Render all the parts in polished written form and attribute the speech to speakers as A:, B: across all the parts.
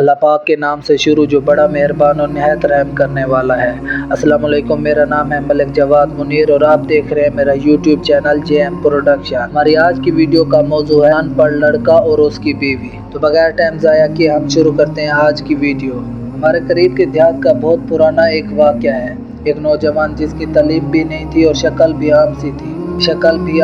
A: اللہ پاک کے نام سے شروع جو بڑا مہربان اور نہایت رحم کرنے والا ہے۔ السلام علیکم، میرا نام ہے ملک جواد منیر اور آپ دیکھ رہے ہیں میرا یوٹیوب چینل JM پروڈکشن۔ ہماری آج کی ویڈیو کا موضوع ہے ان پڑھ لڑکا اور اس کی بیوی۔ تو بغیر ٹائم ضائع کیے ہم شروع کرتے ہیں آج کی ویڈیو۔ ہمارے قریب کے دیہات کا بہت پرانا ایک واقعہ ہے۔ ایک نوجوان جس کی تعلیم بھی نہیں تھی اور شکل بھی عام سی تھی، عقل بھی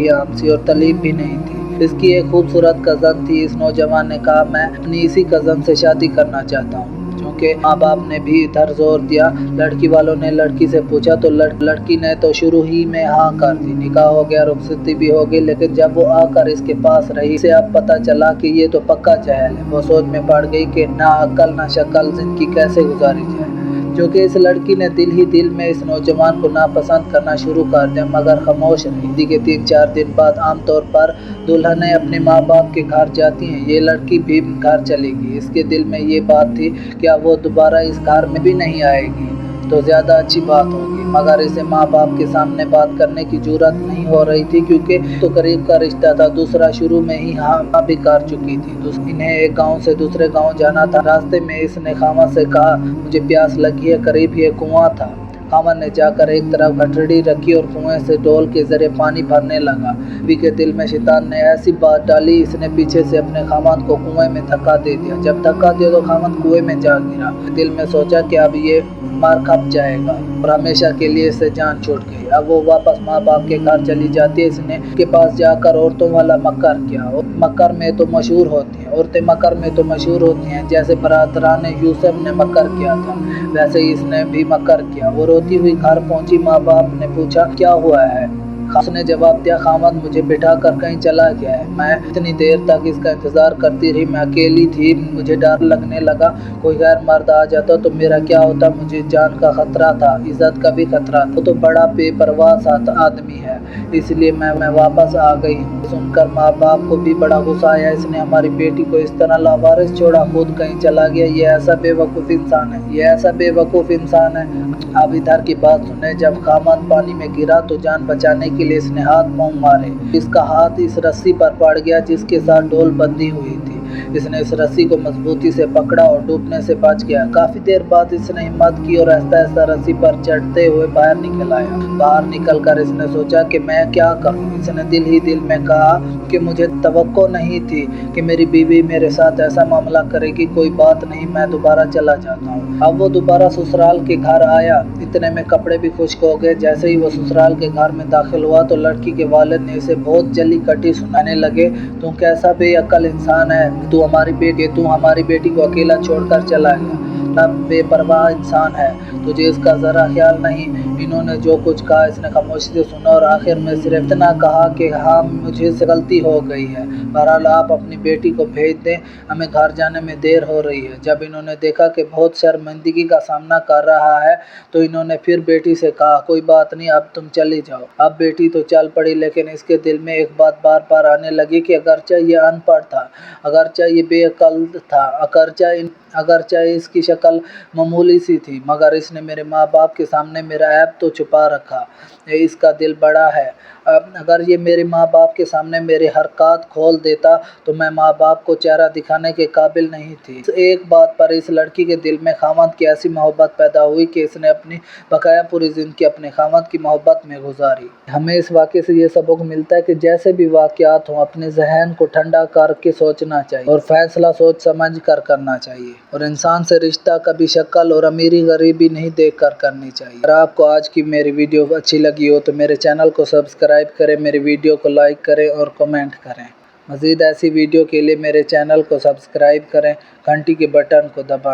A: عام سی اور تعلیم بھی نہیں تھی۔ اس کی ایک خوبصورت کزن تھی۔ اس نوجوان نے کہا میں اپنی اسی کزن سے شادی کرنا چاہتا ہوں۔ چونکہ ماں باپ نے بھی ادھر زور دیا، لڑکی والوں نے لڑکی سے پوچھا تو لڑکی نے تو شروع ہی میں ہاں کر دی۔ نکاح ہو گیا، رخصتی بھی ہو گئی، لیکن جب وہ آ کر اس کے پاس رہی اسے اب پتہ چلا کہ یہ تو پکا جاہل ہے۔ وہ سوچ میں پڑ گئی کہ نہ عقل نہ شکل، زندگی کیسے گزاری جائے۔ کیونکہ اس لڑکی نے دل میں اس نوجوان کو ناپسند کرنا شروع کر دیا، مگر خاموش رہی۔ شادی کے 3-4 دن بعد عام طور پر دلہنیں اپنے ماں باپ کے گھر جاتی ہیں، یہ لڑکی بھی گھر چلی گئی۔ اس کے دل میں یہ بات تھی کہ اب وہ دوبارہ اس گھر میں بھی نہیں آئے گی تو زیادہ اچھی بات ہوگی، مگر اسے ماں باپ کے سامنے بات کرنے کی جرأت نہیں ہو رہی تھی، کیونکہ تو قریب کا رشتہ تھا، دوسرا شروع میں ہی ہاں بھی کر چکی تھی۔ انہیں ایک گاؤں سے دوسرے گاؤں جانا تھا۔ راستے میں اس نے خامد سے کہا مجھے پیاس لگی ہے، قریب ہی ایک کنواں تھا۔ خامد نے جا کر ایک طرف گٹھڑی رکھی اور کنویں سے ڈول کے ذریعے پانی بھرنے لگا۔ بیوی کے دل میں شیطان نے ایسی بات ڈالی، اس نے پیچھے سے اپنے خامد کو کنویں میں دھکا دے دیا۔ جب دھکا دیا تو خامد کنویں میں جا گرا۔ دل میں سوچا کہ اب یہ مر کھپ جائے گا اور ہمیشہ کے لیے اس سے جان چھوٹ گئی۔ اب وہ واپس ماں باپ کے گھر چلی جاتی ہے۔ اس نے کے پاس جا کر عورتوں والا مکر کیا۔ عورتیں مکر میں تو مشہور ہوتی ہیں، جیسے برادران یوسف نے مکر کیا تھا ویسے ہی اس نے بھی مکر کیا۔ وہ روتی ہوئی گھر پہنچی۔ ماں باپ نے پوچھا کیا ہوا ہے؟ اس نے جواب دیا خامد مجھے بٹھا کر کہیں چلا گیا ہے، میں اتنی دیر تک اس کا انتظار کرتی رہی، میں اکیلی تھی، مجھے ڈر لگنے لگا کوئی غیر مرد آ جاتا تو میرا کیا ہوتا، مجھے جان کا خطرہ تھا، عزت کا بھی خطرہ تھا، وہ تو بڑا بے پرواہ آدمی ہے، اس لیے میں واپس آ گئی ہوں۔ سن کر ماں باپ کو بھی بڑا غصہ آیا، اس نے ہماری بیٹی کو اس طرح لاوارث چھوڑا، خود کہیں چلا گیا، یہ ایسا بے وقوف انسان ہے۔ اب ادھر کی بات سنیں، جب خامد پانی میں گرا تو جان بچانے کے لیے اس نے ہاتھ پاؤں مارے۔ اس کا ہاتھ اس رسی پر پڑ گیا جس کے ساتھ ڈول بندھی ہوئی تھی۔ اس نے اس رسی کو مضبوطی سے پکڑا اور ڈوبنے سے بچ گیا۔ کافی دیر بعد اس نے ہمت کی اور آہستہ آہستہ رسی پر چڑھتے ہوئے باہر نکل آیا۔ باہر نکل کر اس نے سوچا کہ میں کیا کروں۔ اس نے دل میں کہا کہ مجھے توقع نہیں تھی کہ میری بیوی میرے ساتھ ایسا معاملہ کرے گی، کوئی بات نہیں، میں دوبارہ چلا جاتا ہوں۔ اب وہ دوبارہ سسرال کے گھر آیا، اتنے میں کپڑے بھی خشک ہو گئے۔ جیسے ہی وہ سسرال کے گھر میں داخل ہوا تو لڑکی کے والد نے اسے بہت جلی کٹی سنانے لگے، تو کیسا بے عقل انسان ہے، تو ہماری بیٹی کو اکیلا چھوڑ کر چلا گیا، تب بے پرواہ انسان ہے، تجھے اس کا ذرا خیال نہیں۔ انہوں نے جو کچھ کہا اس نے خاموشی سے سنا اور آخر میں صرف اتنا کہا کہ ہاں مجھے سے غلطی ہو گئی ہے، بہرحال آپ اپنی بیٹی کو بھیج دیں، ہمیں گھر جانے میں دیر ہو رہی ہے۔ جب انہوں نے دیکھا کہ بہت شرمندگی کا سامنا کر رہا ہے تو انہوں نے پھر بیٹی سے کہا کوئی بات نہیں، اب تم چلی جاؤ۔ اب بیٹی تو چل پڑی، لیکن اس کے دل میں ایک بات بار بار آنے لگی کہ اگرچہ یہ ان پڑھ تھا، اگرچہ یہ بے عقل تھا، اگرچہ اس کی شکل معمولی سی تھی، مگر اس نے میرے ماں باپ کے سامنے میرا عیب تو چھپا رکھا۔ اس کا دل بڑا ہے، اگر یہ میرے ماں باپ کے سامنے میری حرکات کھول دیتا تو میں ماں باپ کو چہرہ دکھانے کے قابل نہیں تھی۔ اس ایک بات پر اس لڑکی کے دل میں خامد کی ایسی محبت پیدا ہوئی کہ اس نے اپنی بقایا پوری زندگی اپنے خامد کی محبت میں گزاری۔ ہمیں اس واقعے سے یہ سبق ملتا ہے کہ جیسے بھی واقعات ہوں اپنے ذہن کو ٹھنڈا کر کے سوچنا چاہیے اور فیصلہ سوچ سمجھ کر کرنا چاہیے، اور انسان سے رشتہ کبھی شکل اور امیری غریبی نہیں دیکھ کر کرنی چاہیے۔ اگر آپ کو آج کی میری ویڈیو اچھی لگی ہو تو میرے چینل کو سبسکرائب کریں، میری ویڈیو کو لائک کریں اور کمنٹ کریں۔ مزید ایسی ویڈیو کے لیے میرے چینل کو سبسکرائب کریں، گھنٹی کے بٹن کو دبائیں۔